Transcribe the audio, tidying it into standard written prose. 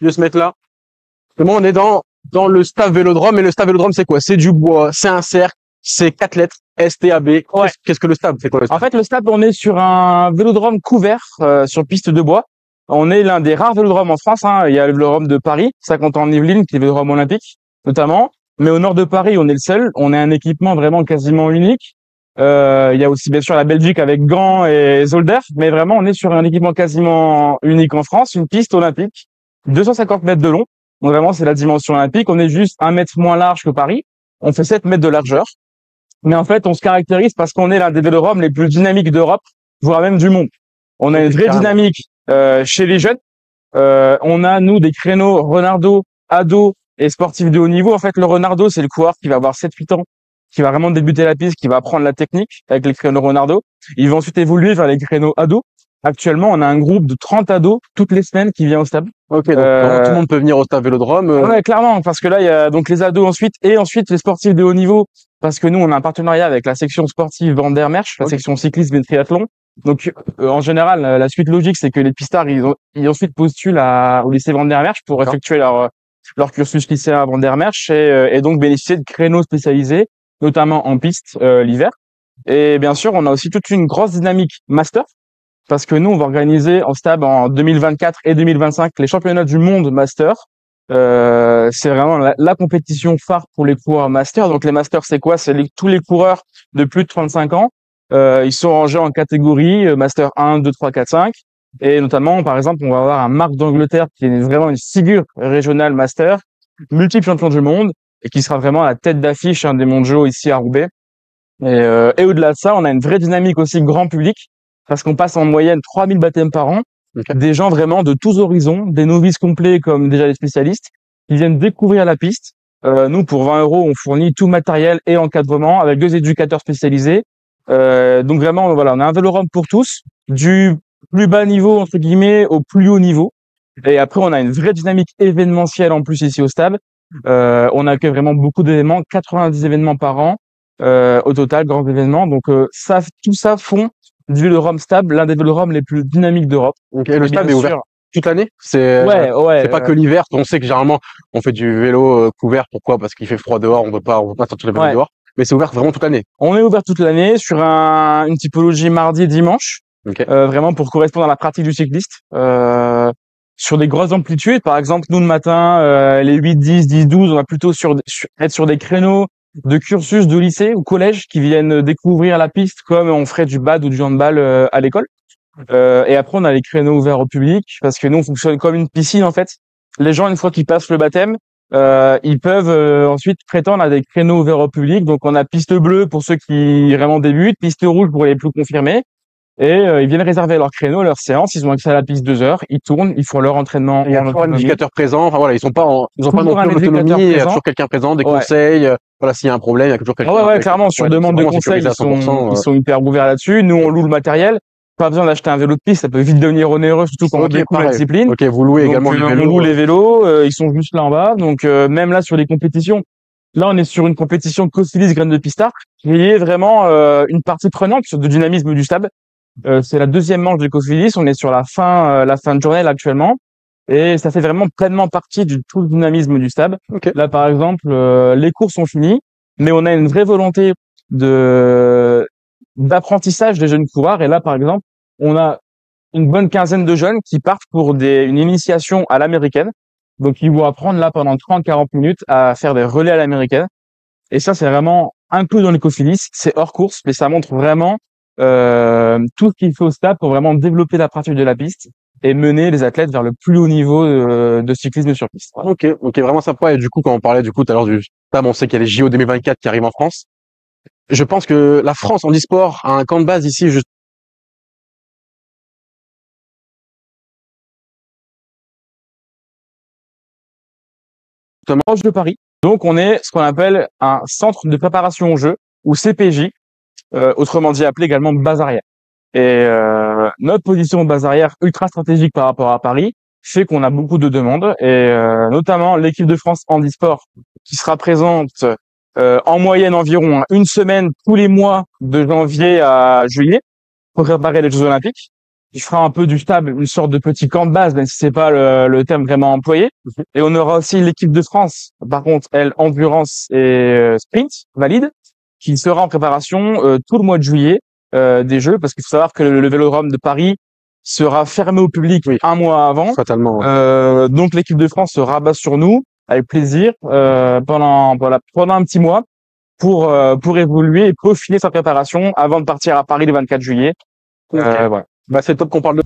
de se mettre là. Moi, on est dans le stade Vélodrome. Et le stade Vélodrome, c'est quoi? C'est du bois, c'est un cercle, c'est 4 lettres, STAB. Ouais. Qu'est-ce que le stade? C'est quoi le stade? En fait, le stade, on est sur un vélodrome couvert sur piste de bois. On est l'un des rares vélodromes en France. Hein. Il y a le vélodrome de Paris, ça compte en Yvelines, qui est le vélodrome olympique, notamment. Mais au nord de Paris, on est le seul. On a un équipement vraiment quasiment unique. Il y a aussi bien sûr la Belgique avec Gand et Zolder, mais vraiment on est sur un équipement quasiment unique en France, une piste olympique, 250 mètres de long. Donc vraiment c'est la dimension olympique. On est juste 1 mètre moins large que Paris. On fait 7 mètres de largeur. Mais en fait, on se caractérise parce qu'on est l'un des vélodromes les plus dynamiques d'Europe, voire même du monde. On a une vraie dynamique chez les jeunes. On a, nous, des créneaux Renardo, ados et sportifs de haut niveau. En fait, le Renardo, c'est le coureur qui va avoir 7-8 ans, qui va vraiment débuter la piste, qui va apprendre la technique avec les créneaux Renardo. Ils vont ensuite évoluer vers les créneaux ados. Actuellement, on a un groupe de 30 ados toutes les semaines qui vient au stade. Ok, donc vraiment, tout le monde peut venir au stade Vélodrome. Ouais, clairement, parce que là, il y a donc les ados ensuite et ensuite les sportifs de haut niveau, parce que nous, on a un partenariat avec la section sportive Van der Merch, la section cyclisme et triathlon. Donc, en général, la suite logique, c'est que les pistards, ils ensuite postulent au lycée Van der Merch pour effectuer leur cursus lycéen à Van der Merch et donc bénéficier de créneaux spécialisés, notamment en piste l'hiver. Et bien sûr, on a aussi toute une grosse dynamique master, parce que nous, on va organiser en STAB en 2024 et 2025 les championnats du monde master. C'est vraiment la compétition phare pour les coureurs master. Donc les masters, c'est quoi? C'est tous les coureurs de plus de 35 ans. Ils sont rangés en catégories master 1, 2, 3, 4, 5. Et notamment, par exemple, on va avoir un Marc d'Angleterre qui est vraiment une figure régionale master, multiple champion du monde et qui sera vraiment la tête d'affiche des mondiaux ici à Roubaix. Et au-delà de ça, on a une vraie dynamique aussi grand public parce qu'on passe en moyenne 3000 baptêmes par an. Okay. Des gens vraiment de tous horizons, des novices complets comme déjà les spécialistes, qui viennent découvrir la piste. Nous, pour 20 €, on fournit tout matériel et encadrement avec 2 éducateurs spécialisés. Donc vraiment, voilà, on a un vélodrome pour tous, du plus bas niveau entre guillemets au plus haut niveau. Et après, on a une vraie dynamique événementielle en plus ici au stade. On accueille vraiment beaucoup d'événements, 90 événements par an au total, grands événements. Donc tout ça font du vélodrome stable, l'un des vélodromes les plus dynamiques d'Europe. Okay, le stade est ouvert toute l'année? C'est pas que l'hiver. On sait que généralement on fait du vélo couvert. Pourquoi? Parce qu'il fait froid dehors, on peut pas sortir le vélo dehors. Mais c'est ouvert vraiment toute l'année. On est ouvert toute l'année sur une typologie mardi et dimanche, vraiment pour correspondre à la pratique du cycliste. Sur des grosses amplitudes, par exemple, nous le matin, les 8, 10, 10, 12, on va plutôt être sur des créneaux de cursus de lycée ou collège qui viennent découvrir la piste comme on ferait du bad ou du handball à l'école. Et après, on a les créneaux ouverts au public parce que nous, on fonctionne comme une piscine en fait. Les gens, une fois qu'ils passent le baptême, ils peuvent ensuite prétendre à des créneaux ouverts au public. Donc, on a piste bleue pour ceux qui vraiment débutent, piste rouge pour les plus confirmés. Et ils viennent réserver leur créneau, leur séance. Ils ont accès à la piste 2 heures. Ils tournent, ils font leur entraînement. Il y a toujours un éducateur présent. Enfin voilà, ils ont pas non plus l'autonomie. Il y a toujours quelqu'un présent, des conseils. Voilà, s'il y a un problème, il y a toujours quelqu'un. Ouais, clairement, sur demande de conseils, ils sont hyper ouverts là-dessus. Nous, on loue le matériel. Pas besoin d'acheter un vélo de piste, ça peut vite devenir onéreux, surtout quand on découvre la discipline. Ok, vous louez également les vélos. On loue les vélos, ils sont juste là en bas. Donc même là sur les compétitions, là on est sur une compétition Cosfilis Graines de Pistard, qui est vraiment une partie prenante sur le dynamisme du stade. C'est la deuxième manche de Cosfilis, on est sur la fin de journée là, actuellement. Et ça fait vraiment pleinement partie du tout le dynamisme du stade. Là par exemple, les courses sont finies, mais on a une vraie volonté d'apprentissage des jeunes coureurs. Et là par exemple, on a une bonne quinzaine de jeunes qui partent pour une initiation à l'américaine. Donc, ils vont apprendre là pendant 30-40 minutes à faire des relais à l'américaine. Et ça, c'est vraiment inclus dans l'écophilis. C'est hors course, mais ça montre vraiment tout ce qu'il faut au stade pour vraiment développer la pratique de la piste et mener les athlètes vers le plus haut niveau de cyclisme sur piste. Voilà. Ok, vraiment sympa. Et du coup, quand on parlait tout à l'heure du stade, on sait qu'il y a les JO 2024 qui arrivent en France. Je pense que la France en e-sport a un camp de base ici, proche de Paris. Donc, on est ce qu'on appelle un centre de préparation au jeu, ou CPJ, autrement dit appelé également base arrière. Et notre position de base arrière ultra stratégique par rapport à Paris fait qu'on a beaucoup de demandes, et notamment l'équipe de France handisport qui sera présente en moyenne environ une semaine tous les mois de janvier à juillet pour préparer les Jeux Olympiques. qui fera un peu du stable, une sorte de petit camp de base, même si c'est pas le terme vraiment employé. Et on aura aussi l'équipe de France, par contre, elle, endurance et sprint valide, qui sera en préparation tout le mois de juillet des Jeux, parce qu'il faut savoir que le Vélodrome de Paris sera fermé au public un mois avant. Fatalement. Ouais. Donc l'équipe de France se rabat sur nous avec plaisir pendant un petit mois pour évoluer et peaufiner sa préparation avant de partir à Paris le 24 juillet. Voilà. Bah c'est top qu'on parle de